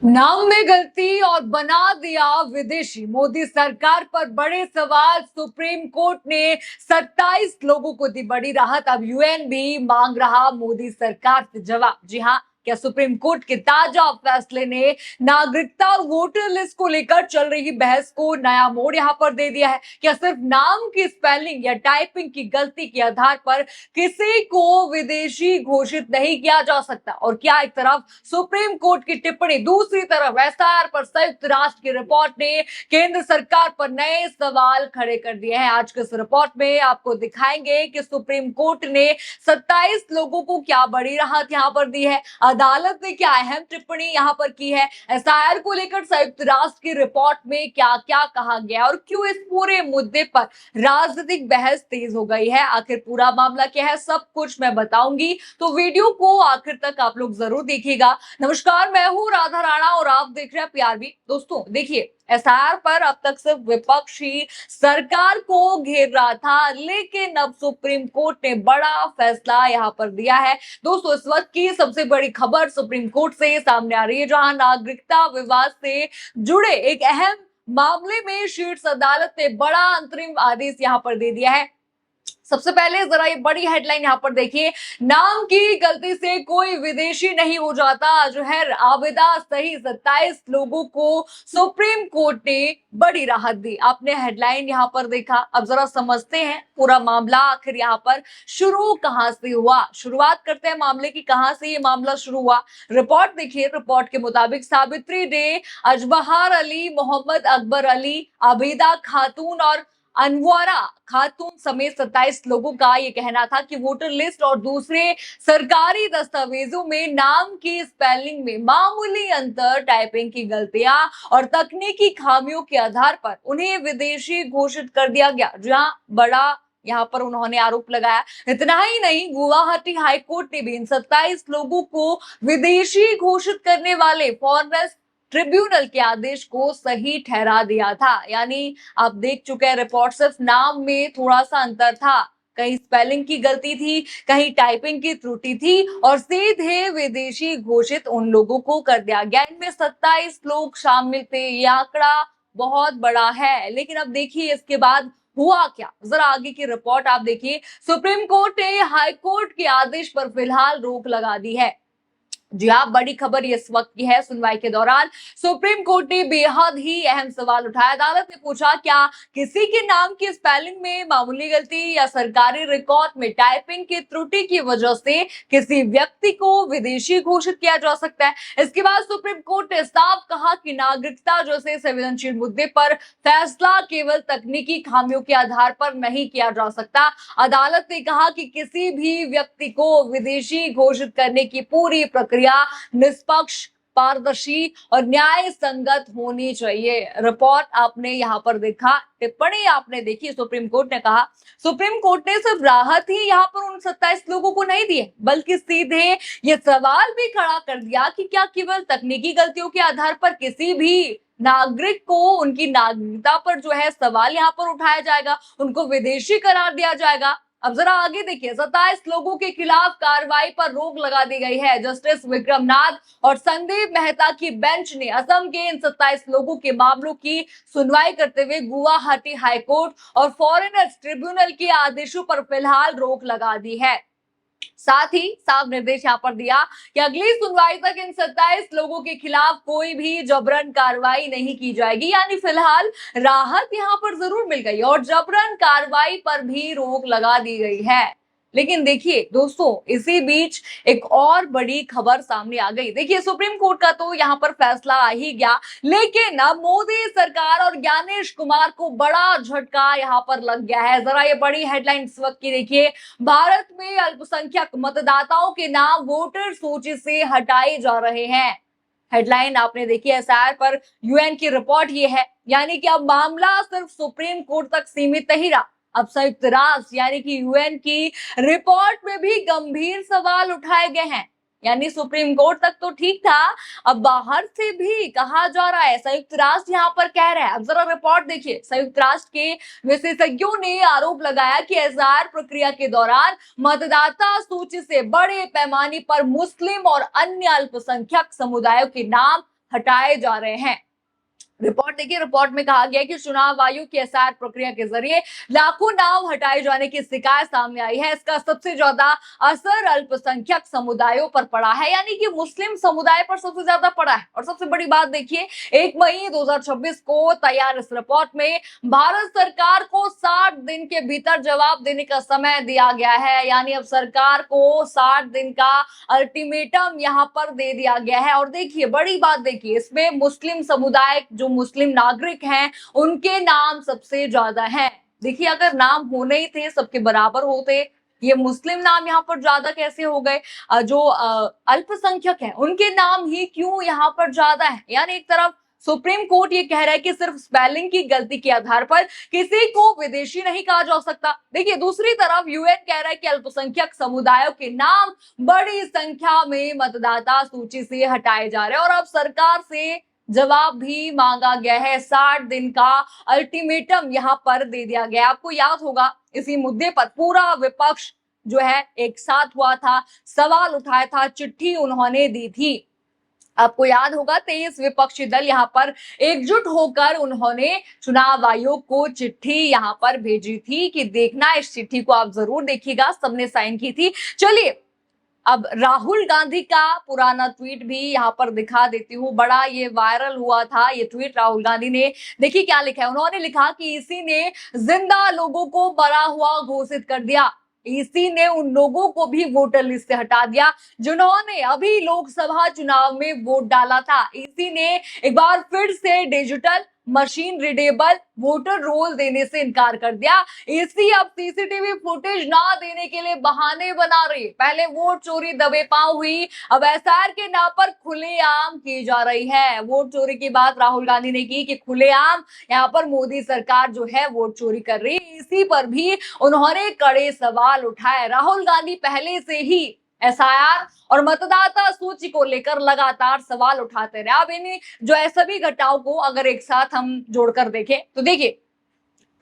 नाम में गलती और बना दिया विदेशी। मोदी सरकार पर बड़े सवाल। सुप्रीम कोर्ट ने 27 लोगों को दी बड़ी राहत। अब यूएन भी मांग रहा मोदी सरकार से जवाब। जी हां, क्या सुप्रीम कोर्ट के ताजा फैसले ने नागरिकता और वोटर लिस्ट को लेकर चल रही बहस को नया मोड़ यहां पर दे दिया है? क्या सिर्फ नाम की स्पेलिंग या टाइपिंग की गलती के आधार पर किसी को विदेशी घोषित नहीं किया जा सकता? और क्या एक तरफ सुप्रीम कोर्ट की टिप्पणी, दूसरी तरफ एसआईआर पर संयुक्त राष्ट्र की रिपोर्ट ने केंद्र सरकार पर नए सवाल खड़े कर दिए हैं। आज के इस रिपोर्ट में आपको दिखाएंगे कि सुप्रीम कोर्ट ने 27 लोगों को क्या बड़ी राहत यहां पर दी है, अदालत ने क्या अहम टिप्पणी यहां पर की है, एसआईआर को लेकर संयुक्त राष्ट्र की रिपोर्ट में क्या क्या कहा गया और क्यों इस पूरे मुद्दे पर राजनीतिक बहस तेज हो गई है। आखिर पूरा मामला क्या है, सब कुछ मैं बताऊंगी, तो वीडियो को आखिर तक आप लोग जरूर देखिएगा। नमस्कार, मैं हूं राधा राणा और आप देख रहे हैं पीआरबी। दोस्तों देखिए, एसआईआर पर अब तक सिर्फ विपक्ष ही सरकार को घेर रहा था, लेकिन अब सुप्रीम कोर्ट ने बड़ा फैसला यहां पर दिया है। दोस्तों, इस वक्त की सबसे बड़ी खबर सुप्रीम कोर्ट से सामने आ रही है, जहां नागरिकता विवाद से जुड़े एक अहम मामले में शीर्ष अदालत ने बड़ा अंतरिम आदेश यहां पर दे दिया है। सबसे पहले जरा ये बड़ी हेडलाइन यहां पर देखिए, नाम की गलती से कोई विदेशी नहीं हो जाता। जोहर आबिदा सही 27 लोगों को सुप्रीम कोर्ट ने बड़ी राहत दी। आपने हेडलाइन यहां पर देखा, अब जरा समझते हैं पूरा मामला आखिर यहां पर शुरू कहां से हुआ। शुरुआत करते हैं मामले की, कहां से ये मामला शुरू हुआ। रिपोर्ट देखिए, रिपोर्ट के मुताबिक साबित्री डे, अजबहार अली, मोहम्मद अकबर अली, आबिदा खातून और अनवरा खातून समेत 27 लोगों का ये कहना था कि वोटर लिस्ट और दूसरे सरकारी दस्तावेजों में नाम की स्पेलिंग में मामूली अंतर, टाइपिंग की गलतियां और तकनीकी खामियों के आधार पर उन्हें विदेशी घोषित कर दिया गया। जहां बड़ा यहाँ पर उन्होंने आरोप लगाया। इतना ही नहीं, गुवाहाटी हाईकोर्ट ने भी इन 27 लोगों को विदेशी घोषित करने वाले फॉरेनर्स ट्रिब्यूनल के आदेश को सही ठहरा दिया था। यानी आप देख चुके हैं, रिपोर्ट सिर्फ नाम में थोड़ा सा अंतर था, कहीं स्पेलिंग की गलती थी, कहीं टाइपिंग की त्रुटि थी और सीधे विदेशी घोषित उन लोगों को कर दिया गया। इनमें 27 लोग शामिल थे। ये आंकड़ा बहुत बड़ा है, लेकिन अब देखिए इसके बाद हुआ क्या। जरा आगे की रिपोर्ट आप देखिए। सुप्रीम कोर्ट ने हाई कोर्ट के आदेश पर फिलहाल रोक लगा दी है। जी हाँ, बड़ी खबर इस वक्त की है। सुनवाई के दौरान सुप्रीम कोर्ट ने बेहद ही अहम सवाल उठाया। अदालत ने पूछा, क्या किसी के नाम की स्पेलिंग में मामूली गलती या सरकारी रिकॉर्ड में टाइपिंग की त्रुटि की वजह से किसी व्यक्ति को विदेशी घोषित किया जा सकता है? इसके बाद सुप्रीम कोर्ट ने साफ कहा कि नागरिकता जैसे संवेदनशील मुद्दे पर फैसला केवल तकनीकी खामियों के आधार पर नहीं किया जा सकता। अदालत ने कहा कि किसी भी व्यक्ति को विदेशी घोषित करने की पूरी प्रक्रिया निष्पक्ष, पारदर्शी और न्याय संगत होनी चाहिए। रिपोर्ट आपने यहां पर देखा, टिप्पणी आपने देखी। सुप्रीम कोर्ट ने कहा, सुप्रीम कोर्ट ने सिर्फ राहत ही यहां पर उन 27 लोगों को नहीं दी है, बल्कि सीधे ये सवाल भी खड़ा कर दिया कि क्या केवल तकनीकी गलतियों के आधार पर किसी भी नागरिक को उनकी नागरिकता पर जो है सवाल यहां पर उठाया जाएगा, उनको विदेशी करार दिया जाएगा। अब जरा आगे देखिए, 27 लोगों के खिलाफ कार्रवाई पर रोक लगा दी गई है। जस्टिस विक्रम नाथ और संदीप मेहता की बेंच ने असम के इन 27 लोगों के मामलों की सुनवाई करते हुए गुवाहाटी हाईकोर्ट और फॉरेनर्स ट्रिब्यूनल के आदेशों पर फिलहाल रोक लगा दी है। साथ ही साफ निर्देश यहां पर दिया कि अगली सुनवाई तक इन 27 लोगों के खिलाफ कोई भी जबरन कार्रवाई नहीं की जाएगी। यानी फिलहाल राहत यहां पर जरूर मिल गई और जबरन कार्रवाई पर भी रोक लगा दी गई है। लेकिन देखिए दोस्तों, इसी बीच एक और बड़ी खबर सामने आ गई। देखिए, सुप्रीम कोर्ट का तो यहां पर फैसला आ ही गया, लेकिन अब मोदी सरकार और ज्ञानेश कुमार को बड़ा झटका यहां पर लग गया है। जरा ये बड़ी हेडलाइन इस वक्त की देखिए, भारत में अल्पसंख्यक मतदाताओं के नाम वोटर सूची से हटाए जा रहे हैं। हेडलाइन आपने देखी, एसआईआर पर यूएन की रिपोर्ट ये है। यानी कि अब मामला सिर्फ सुप्रीम कोर्ट तक सीमित नहीं रहा, अब संयुक्त राष्ट्र यानी कि यूएन की रिपोर्ट में भी गंभीर सवाल उठाए गए हैं। यानी सुप्रीम कोर्ट तक तो ठीक था, अब बाहर से भी कहा जा रहा है, संयुक्त राष्ट्र यहां पर कह रहा है। अब जरा रिपोर्ट देखिए, संयुक्त राष्ट्र के विशेषज्ञों ने आरोप लगाया कि एसआईआर प्रक्रिया के दौरान मतदाता सूची से बड़े पैमाने पर मुस्लिम और अन्य अल्पसंख्यक समुदायों के नाम हटाए जा रहे हैं। रिपोर्ट देखिए, रिपोर्ट में कहा गया है कि चुनाव आयोग की एसआईआर प्रक्रिया के जरिए लाखों नाम हटाए जाने की शिकायत सामने आई है। इसका सबसे ज्यादा असर अल्पसंख्यक समुदायों पर पड़ा है, यानी कि मुस्लिम समुदाय पर सबसे ज्यादा पड़ा है। और सबसे बड़ी बात देखिए, 1 मई 2026 को तैयार इस रिपोर्ट में भारत सरकार को 60 दिन के भीतर जवाब देने का समय दिया गया है। यानी अब सरकार को 60 दिन का अल्टीमेटम यहां पर दे दिया गया है। और देखिए, बड़ी बात देखिए, इसमें मुस्लिम समुदाय, जो मुस्लिम नागरिक हैं, उनके नाम सबसे ज्यादा हैं। देखिए, अगर नाम होने ही थे, सबके बराबर होते, ये मुस्लिम नाम यहाँ पर ज्यादा कैसे हो गए? जो अल्पसंख्यक हैं, उनके नाम ही क्यों यहाँ पर ज्यादा है? यानी एक तरफ सुप्रीम कोर्ट ये कह रहा है कि सिर्फ स्पेलिंग की गलती के आधार पर किसी को विदेशी नहीं कहा जा सकता। देखिए, दूसरी तरफ यूएन कह रहा है कि अल्पसंख्यक समुदायों के नाम बड़ी संख्या में मतदाता सूची से हटाए जा रहे हैं। और अब सरकार से जवाब भी मांगा गया है। 60 दिन का अल्टीमेटम यहां पर दे दिया गया। आपको याद होगा, इसी मुद्दे पर पूरा विपक्ष जो है एक साथ हुआ था, सवाल उठाया था, चिट्ठी उन्होंने दी थी। आपको याद होगा, 23 विपक्षी दल यहां पर एकजुट होकर उन्होंने चुनाव आयोग को चिट्ठी यहां पर भेजी थी कि देखना, इस चिट्ठी को आप जरूर देखिएगा, सबने साइन की थी। चलिए, अब राहुल गांधी का पुराना ट्वीट भी यहां पर दिखा देती हूँ। बड़ा ये वायरल हुआ था ये ट्वीट राहुल गांधी ने। देखिए क्या लिखा है, उन्होंने लिखा कि इसी ने जिंदा लोगों को मरा हुआ घोषित कर दिया। इसी ने उन लोगों को भी वोटर लिस्ट से हटा दिया जिन्होंने अभी लोकसभा चुनाव में वोट डाला था। इसी ने एक बार फिर से digital machine readable voter roll देने से इनकार कर दिया। इसी अब सीसीटीवी फुटेज ना देने के लिए बहाने बना रही। पहले वोट चोरी दबे पांव हुई, अब एसआईआर के नाम पर खुलेआम की जा रही है। वोट चोरी की बात राहुल गांधी ने की कि खुलेआम यहाँ पर मोदी सरकार जो है वोट चोरी कर रही। इसी पर भी उन्होंने कड़े सवाल उठाए। राहुल गांधी पहले से ही एसआईआर और मतदाता सूची को लेकर लगातार सवाल उठाते रहे। अब इन जो है सभी घटनाओं को अगर एक साथ हम जोड़कर देखें तो देखिए,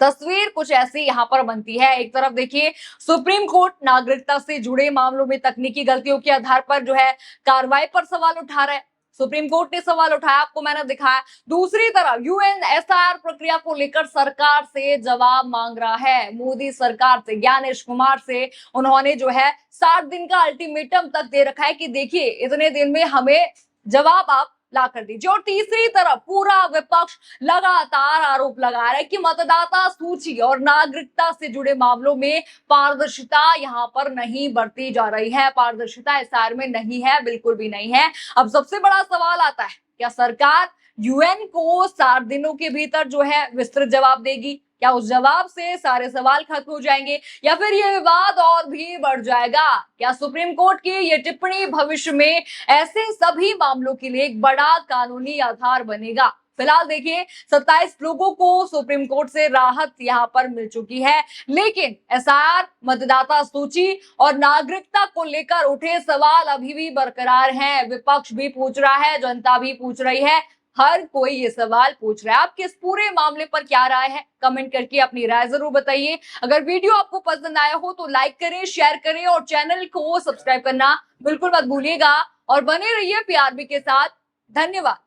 तस्वीर कुछ ऐसी यहां पर बनती है। एक तरफ देखिए, सुप्रीम कोर्ट नागरिकता से जुड़े मामलों में तकनीकी गलतियों के आधार पर जो है कार्रवाई पर सवाल उठा रहा है। सुप्रीम कोर्ट ने सवाल उठाया, आपको मैंने दिखाया। दूसरी तरफ यूएन एसआईआर प्रक्रिया को लेकर सरकार से जवाब मांग रहा है। मोदी सरकार से, ज्ञानेश कुमार से उन्होंने जो है 60 दिन का अल्टीमेटम तक दे रखा है कि देखिए, इतने दिन में हमें जवाब आप ला कर दीजिए। और तीसरी तरफ पूरा विपक्ष लगातार आरोप लगा रहा है कि मतदाता सूची और नागरिकता से जुड़े मामलों में पारदर्शिता यहां पर नहीं बरती जा रही है। पारदर्शिता एसआईआर में नहीं है, बिल्कुल भी नहीं है। अब सबसे बड़ा सवाल आता है, क्या सरकार यूएन को 60 दिनों के भीतर जो है विस्तृत जवाब देगी? क्या उस जवाब से सारे सवाल खत्म हो जाएंगे या फिर ये विवाद और भी बढ़ जाएगा? क्या सुप्रीम कोर्ट की ये टिप्पणी भविष्य में ऐसे सभी मामलों के लिए एक बड़ा कानूनी आधार बनेगा? फिलहाल देखिए, 27 लोगों को सुप्रीम कोर्ट से राहत यहां पर मिल चुकी है, लेकिन एसआईआर, मतदाता सूची और नागरिकता को लेकर उठे सवाल अभी भी बरकरार हैं। विपक्ष भी पूछ रहा है, जनता भी पूछ रही है, हर कोई ये सवाल पूछ रहा है। आपके इस पूरे मामले पर क्या राय है? कमेंट करके अपनी राय जरूर बताइए। अगर वीडियो आपको पसंद आया हो तो लाइक करें, शेयर करें और चैनल को सब्सक्राइब करना बिल्कुल मत भूलिएगा। और बने रहिए पीआरबी के साथ। धन्यवाद।